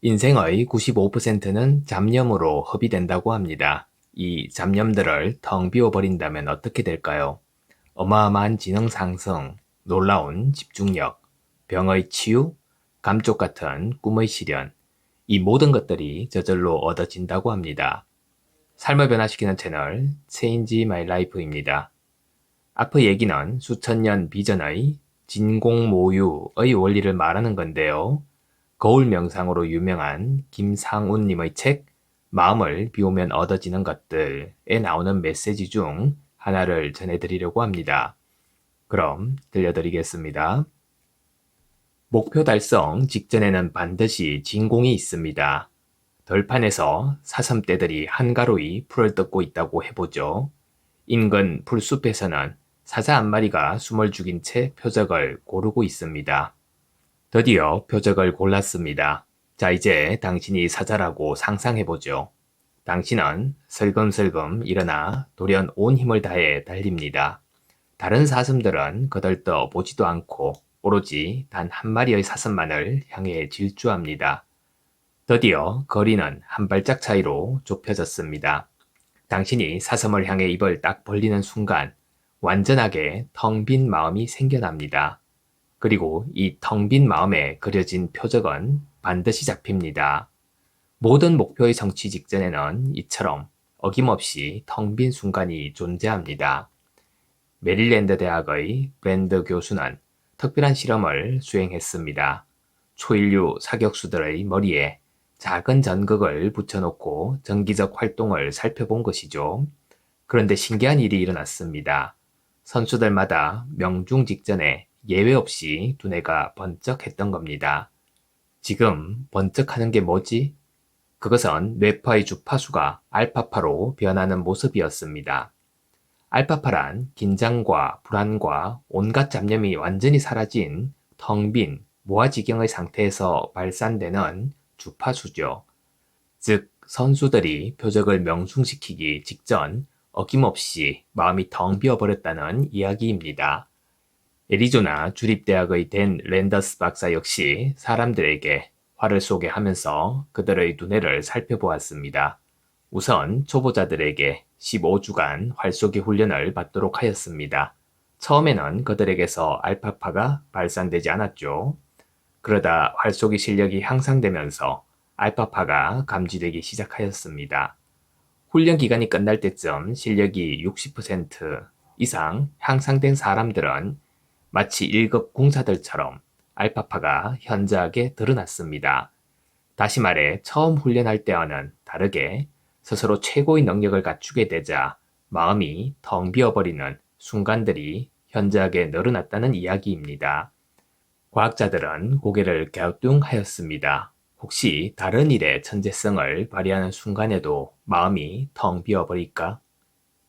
인생의 95%는 잡념으로 허비된다고 합니다. 이 잡념들을 텅 비워버린다면 어떻게 될까요? 어마어마한 지능 상승, 놀라운 집중력, 병의 치유, 감쪽 같은 꿈의 실현, 이 모든 것들이 저절로 얻어진다고 합니다. 삶을 변화시키는 채널 Change My Life입니다. 앞의 얘기는 수천 년 비전의 진공모유의 원리를 말하는 건데요. 거울 명상으로 유명한 김상훈님의 책 마음을 비우면 얻어지는 것들에 나오는 메시지 중 하나를 전해드리려고 합니다. 그럼 들려드리겠습니다. 목표 달성 직전에는 반드시 진공이 있습니다. 덜판에서 사슴떼들이 한가로이 풀을 뜯고 있다고 해보죠. 인근 풀숲에서는 사자 한 마리가 숨을 죽인 채 표적을 고르고 있습니다. 드디어 표적을 골랐습니다. 자, 이제 당신이 사자라고 상상해보죠. 당신은 슬금슬금 일어나 돌연 온 힘을 다해 달립니다. 다른 사슴들은 거들떠 보지도 않고 오로지 단 한 마리의 사슴만을 향해 질주합니다. 드디어 거리는 한 발짝 차이로 좁혀졌습니다. 당신이 사슴을 향해 입을 딱 벌리는 순간 완전하게 텅 빈 마음이 생겨납니다. 그리고 이 텅 빈 마음에 그려진 표적은 반드시 잡힙니다. 모든 목표의 성취 직전에는 이처럼 어김없이 텅 빈 순간이 존재합니다. 메릴랜드 대학의 브랜드 교수는 특별한 실험을 수행했습니다. 초인류 사격수들의 머리에 작은 전극을 붙여놓고 정기적 활동을 살펴본 것이죠. 그런데 신기한 일이 일어났습니다. 선수들마다 명중 직전에 예외 없이 두뇌가 번쩍했던 겁니다. 지금 번쩍하는 게 뭐지? 그것은 뇌파의 주파수가 알파파로 변하는 모습이었습니다. 알파파란 긴장과 불안과 온갖 잡념이 완전히 사라진 텅 빈 무아지경의 상태에서 발산되는 주파수죠. 즉, 선수들이 표적을 명중시키기 직전 어김없이 마음이 텅 비어버렸다는 이야기입니다. 애리조나 주립대학의 댄 랜더스 박사 역시 사람들에게 활을 쏘게 하면서 그들의 두뇌를 살펴보았습니다. 우선 초보자들에게 15주간 활쏘기 훈련을 받도록 하였습니다. 처음에는 그들에게서 알파파가 발산되지 않았죠. 그러다 활쏘기 실력이 향상되면서 알파파가 감지되기 시작하였습니다. 훈련 기간이 끝날 때쯤 실력이 60% 이상 향상된 사람들은 마치 1급 공사들처럼 알파파가 현저하게 드러났습니다. 다시 말해 처음 훈련할 때와는 다르게 스스로 최고의 능력을 갖추게 되자 마음이 텅 비어버리는 순간들이 현저하게 늘어났다는 이야기입니다. 과학자들은 고개를 갸우뚱하였습니다. 혹시 다른 일에 천재성을 발휘하는 순간에도 마음이 텅 비어버릴까?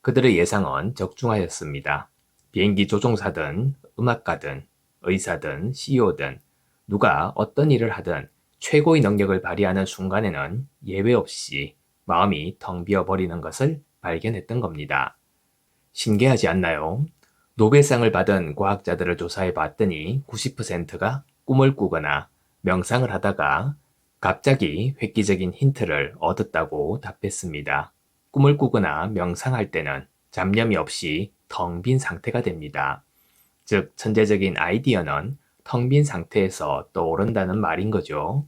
그들의 예상은 적중하였습니다. 비행기 조종사든 음악가든 의사든 CEO든 누가 어떤 일을 하든 최고의 능력을 발휘하는 순간에는 예외 없이 마음이 텅 비어버리는 것을 발견했던 겁니다. 신기하지 않나요? 노벨상을 받은 과학자들을 조사해 봤더니 90%가 꿈을 꾸거나 명상을 하다가 갑자기 획기적인 힌트를 얻었다고 답했습니다. 꿈을 꾸거나 명상할 때는 잡념이 없이 텅 빈 상태가 됩니다. 즉, 천재적인 아이디어는 텅 빈 상태에서 떠오른다는 말인 거죠.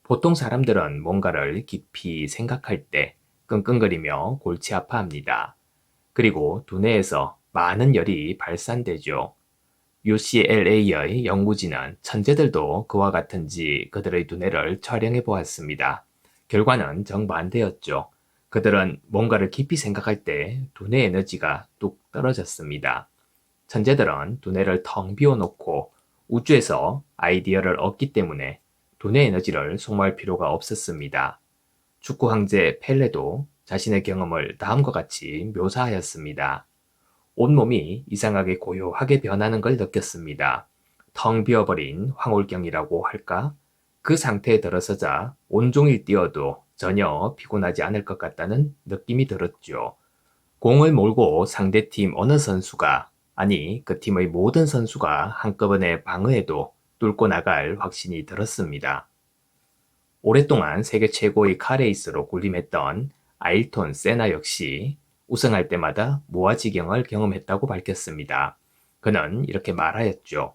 보통 사람들은 뭔가를 깊이 생각할 때 끙끙거리며 골치 아파합니다. 그리고 두뇌에서 많은 열이 발산되죠. UCLA의 연구진은 천재들도 그와 같은지 그들의 두뇌를 촬영해 보았습니다. 결과는 정반대였죠. 그들은 뭔가를 깊이 생각할 때 두뇌 에너지가 뚝 떨어졌습니다. 천재들은 두뇌를 텅 비워놓고 우주에서 아이디어를 얻기 때문에 두뇌 에너지를 소모할 필요가 없었습니다. 축구 황제 펠레도 자신의 경험을 다음과 같이 묘사하였습니다. 온몸이 이상하게 고요하게 변하는 걸 느꼈습니다. 텅 비어버린 황홀경이라고 할까? 그 상태에 들어서자 온종일 뛰어도 전혀 피곤하지 않을 것 같다는 느낌이 들었죠. 공을 몰고 상대팀 어느 선수가, 아니 그 팀의 모든 선수가 한꺼번에 방어해도 뚫고 나갈 확신이 들었습니다. 오랫동안 세계 최고의 카레이스로 군림했던 아일톤 세나 역시 우승할 때마다 무아지경을 경험했다고 밝혔습니다. 그는 이렇게 말하였죠.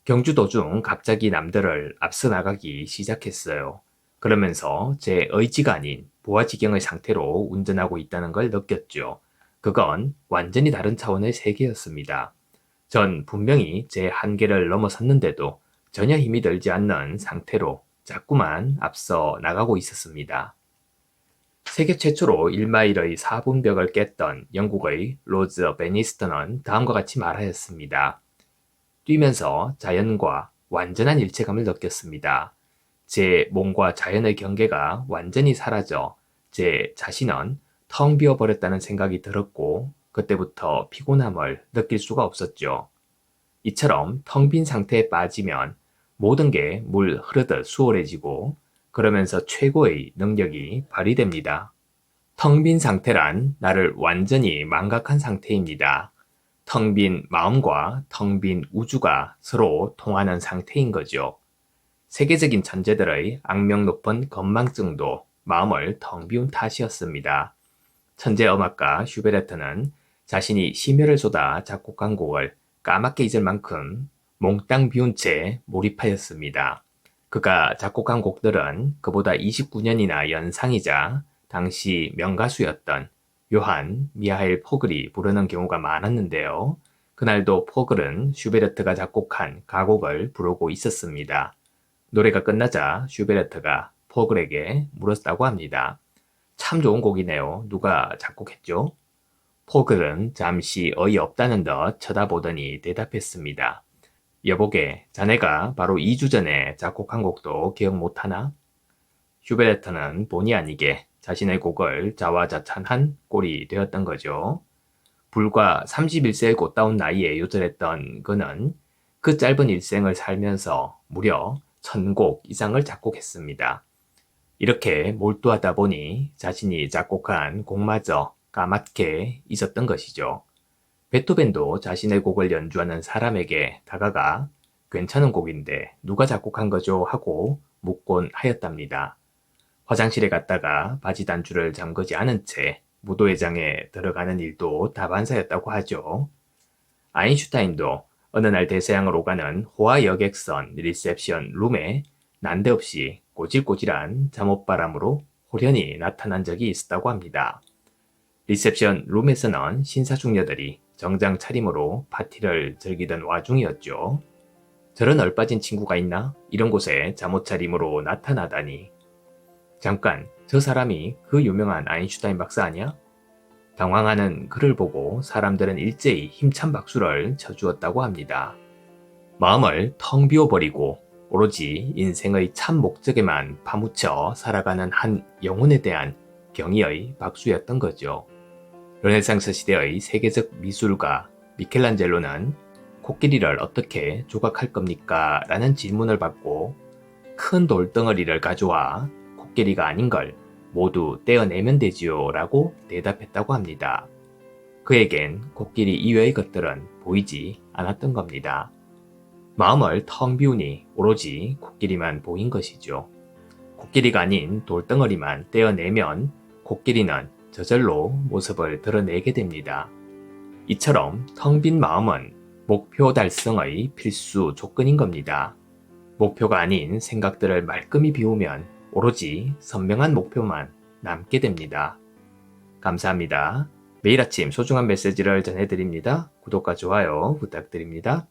경주 도중 갑자기 남들을 앞서 나가기 시작했어요. 그러면서 제 의지가 아닌 무아지경의 상태로 운전하고 있다는 걸 느꼈죠. 그건 완전히 다른 차원의 세계였습니다. 전 분명히 제 한계를 넘어섰는데도 전혀 힘이 들지 않는 상태로 자꾸만 앞서 나가고 있었습니다. 세계 최초로 1마일의 4분벽을 깼던 영국의 로즈 베니스턴은 다음과 같이 말하였습니다. 뛰면서 자연과 완전한 일체감을 느꼈습니다. 제 몸과 자연의 경계가 완전히 사라져 제 자신은 텅 비어버렸다는 생각이 들었고 그때부터 피곤함을 느낄 수가 없었죠. 이처럼 텅 빈 상태에 빠지면 모든 게 물 흐르듯 수월해지고 그러면서 최고의 능력이 발휘됩니다. 텅 빈 상태란 나를 완전히 망각한 상태입니다. 텅 빈 마음과 텅 빈 우주가 서로 통하는 상태인 거죠. 세계적인 천재들의 악명 높은 건망증도 마음을 텅 비운 탓이었습니다. 천재 음악가 슈베르트는 자신이 심혈을 쏟아 작곡한 곡을 까맣게 잊을 만큼 몽땅 비운 채 몰입하였습니다. 그가 작곡한 곡들은 그보다 29년이나 연상이자 당시 명가수였던 요한 미하일 포글이 부르는 경우가 많았는데요. 그날도 포글은 슈베르트가 작곡한 가곡을 부르고 있었습니다. 노래가 끝나자 슈베르트가 포글에게 물었다고 합니다. 참 좋은 곡이네요. 누가 작곡했죠? 포글은 잠시 어이없다는 듯 쳐다보더니 대답했습니다. 여보게, 자네가 바로 2주 전에 작곡한 곡도 기억 못하나? 슈베르트는 본의 아니게 자신의 곡을 자화자찬한 꼴이 되었던 거죠. 불과 31세의 꽃다운 나이에 요절했던 그는 그 짧은 일생을 살면서 무려 1000곡 이상을 작곡했습니다. 이렇게 몰두하다 보니 자신이 작곡한 곡마저 까맣게 잊었던 것이죠. 베토벤도 자신의 곡을 연주하는 사람에게 다가가 괜찮은 곡인데 누가 작곡한 거죠? 하고 묻곤 하였답니다. 화장실에 갔다가 바지 단추를 잠그지 않은 채 무도회장에 들어가는 일도 다반사였다고 하죠. 아인슈타인도 어느 날 대서양을 오가는 호화 여객선 리셉션 룸에 난데없이 꼬질꼬질한 잠옷바람으로 호련히 나타난 적이 있었다고 합니다. 리셉션 룸에서는 신사숙녀들이 정장 차림으로 파티를 즐기던 와중이었죠. 저런 얼빠진 친구가 있나? 이런 곳에 잠옷 차림으로 나타나다니. 잠깐, 저 사람이 그 유명한 아인슈타인 박사 아니야? 당황하는 그를 보고 사람들은 일제히 힘찬 박수를 쳐주었다고 합니다. 마음을 텅 비워버리고 오로지 인생의 참 목적에만 파묻혀 살아가는 한 영혼에 대한 경의의 박수였던 거죠. 르네상스 시대의 세계적 미술가 미켈란젤로는 코끼리를 어떻게 조각할 겁니까? 라는 질문을 받고 큰 돌덩어리를 가져와 코끼리가 아닌 걸 모두 떼어내면 되지요 라고 대답했다고 합니다. 그에겐 코끼리 이외의 것들은 보이지 않았던 겁니다. 마음을 텅 비우니 오로지 코끼리만 보인 것이죠. 코끼리가 아닌 돌덩어리만 떼어내면 코끼리는 저절로 모습을 드러내게 됩니다. 이처럼 텅 빈 마음은 목표 달성의 필수 조건인 겁니다. 목표가 아닌 생각들을 말끔히 비우면 오로지 선명한 목표만 남게 됩니다. 감사합니다. 매일 아침 소중한 메시지를 전해드립니다. 구독과 좋아요 부탁드립니다.